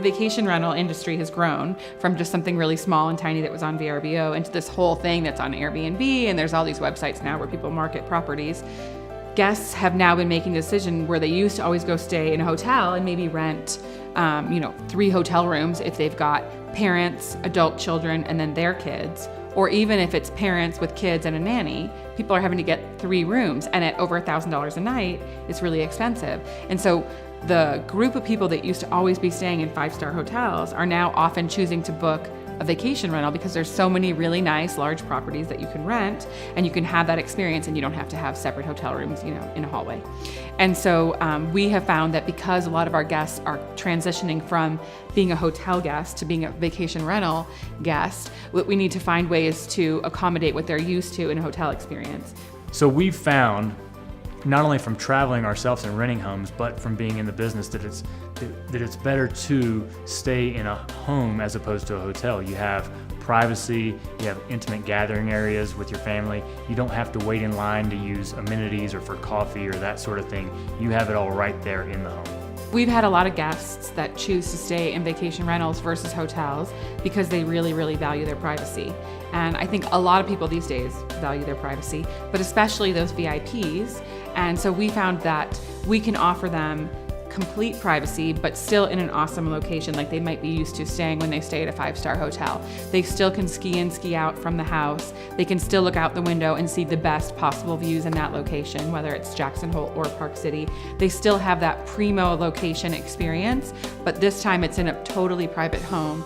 the vacation rental industry has grown from just something really small and tiny that was on VRBO into this whole thing that's on Airbnb, and there's all these websites now where people market properties, guests have now been making the decision where they used to always go stay in a hotel and maybe rent 3 hotel rooms if they've got parents, adult children, and then their kids. Or even if it's parents with kids and a nanny, people are having to get 3 rooms, and at over $1,000 a night, it's really expensive. And so the group of people that used to always be staying in 5-star hotels are now often choosing to book a vacation rental because there's so many really nice large properties that you can rent, and you can have that experience, and you don't have to have separate hotel rooms, in a hallway. And so we have found that because a lot of our guests are transitioning from being a hotel guest to being a vacation rental guest, we need to find ways to accommodate what they're used to in a hotel experience. So we've found, not only from traveling ourselves and renting homes, but from being in the business, that it's better to stay in a home as opposed to a hotel. You have privacy, you have intimate gathering areas with your family. You don't have to wait in line to use amenities or for coffee or that sort of thing. You have it all right there in the home. We've had a lot of guests that choose to stay in vacation rentals versus hotels because they really, really value their privacy. And I think a lot of people these days value their privacy, but especially those VIPs. And so we found that we can offer them complete privacy, but still in an awesome location like they might be used to staying when they stay at a 5-star hotel. They still can ski in, ski out from the house. They can still look out the window and see the best possible views in that location, whether it's Jackson Hole or Park City. They still have that primo location experience, but this time it's in a totally private home